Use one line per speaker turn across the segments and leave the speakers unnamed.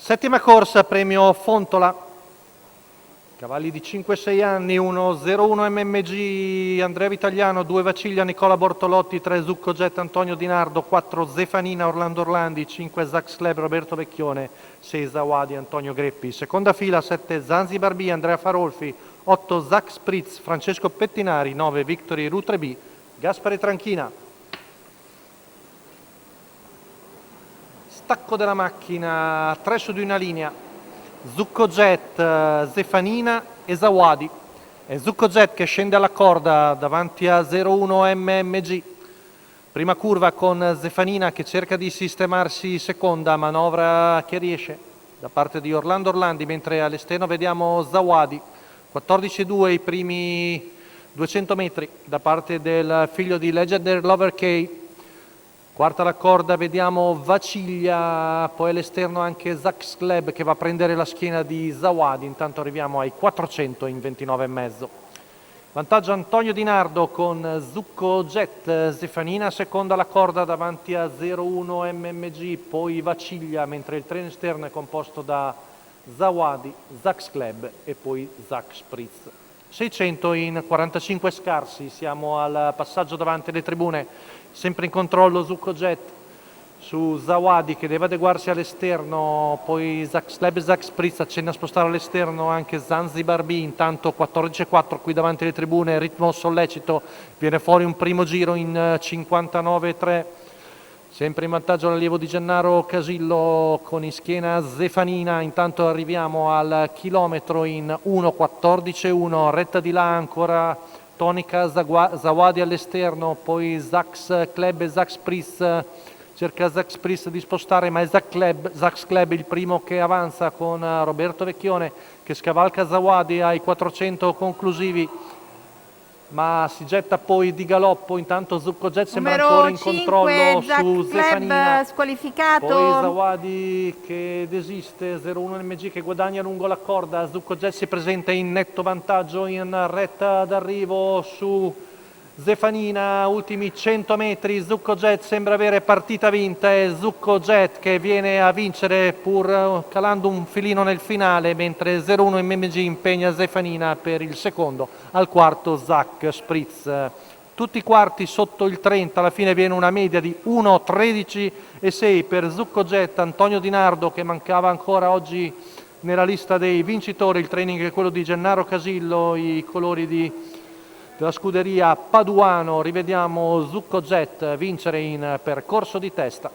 Settima corsa, premio Fontola. Cavalli di 5-6 anni, 1-0-1 MMG Andrea Vitagliano, 2 Vaciglia Nicola Bortolotti, 3 Zucco Jet Antonio Di Nardo, 4 Zefanina Orlando Orlandi, 5 Zax Club Roberto Vecchione, 6 Zawadi Antonio Greppi. Seconda fila, 7 Zanzibar B Andrea Farolfi, 8 Zax Spritz Francesco Pettinari, 9 Victory Rutre B Gaspare Tranchina. Stacco della macchina, 3 su di una linea. Zucco Jet, Zefanina e Zawadi. È Zucco Jet che scende alla corda davanti a 01 MMG. Prima curva con Zefanina che cerca di sistemarsi seconda, manovra che riesce da parte di Orlando Orlandi, mentre all'esterno vediamo Zawadi. 14-2 i primi 200 metri da parte del figlio di Legendary Lover K. Quarta la corda, vediamo Vaciglia, poi all'esterno anche Zax Club che va a prendere la schiena di Zawadi. Intanto arriviamo ai 400 in 29,5. Vantaggio Antonio Di Nardo con Zucco Jet, Zefanina seconda la corda davanti a 01 MMG, poi Vaciglia, mentre il treno esterno è composto da Zawadi, Zax Club e poi Zax Spritz. 600 in 45 scarsi, siamo al passaggio davanti alle tribune, sempre in controllo Zucco Jet su Zawadi che deve adeguarsi all'esterno, poi Zax Club e Zax Spritz accenna a spostare all'esterno anche Zanzibar B. Intanto 14-4 qui davanti alle tribune, ritmo sollecito, viene fuori un primo giro in 59,3. Sempre in vantaggio l'allievo di Gennaro Casillo con in schiena Zefanina. Intanto arriviamo al chilometro in 1.14.1, retta di là ancora tonica Zawadi all'esterno, poi Zax Club e Zax Spritz, cerca Zax Spritz di spostare, ma è Zax Club il primo che avanza con Roberto Vecchione che scavalca Zawadi ai 400 conclusivi, ma si getta poi di galoppo. Intanto Zucco Jet sembra ancora in controllo su Zefanina,
squalificato.
poi Zawadi che desiste, 01 MG che guadagna lungo la corda. Zucco Jet si presenta in netto vantaggio in retta d'arrivo su Zefanina, ultimi 100 metri, Zucco Jet sembra avere partita vinta, è Zucco Jet che viene a vincere pur calando un filino nel finale, mentre 01 MMG impegna Zefanina per il secondo, al quarto Zax Spritz. Tutti i quarti sotto il 30, alla fine viene una media di 1.13,6 per Zucco Jet. Antonio Di Nardo che mancava ancora oggi nella lista dei vincitori, il training è quello di Gennaro Casillo, i colori della scuderia Paduano. Rivediamo Zucco Jet vincere in percorso di testa,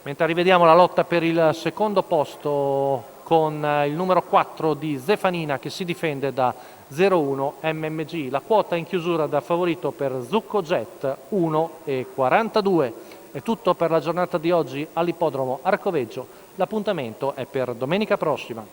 mentre rivediamo la lotta per il secondo posto con il numero 4 di Zefanina che si difende da 01 MMG. La quota in chiusura da favorito per Zucco Jet 1,42. È tutto per la giornata di oggi all'ippodromo Arcoveggio. L'appuntamento è per domenica prossima.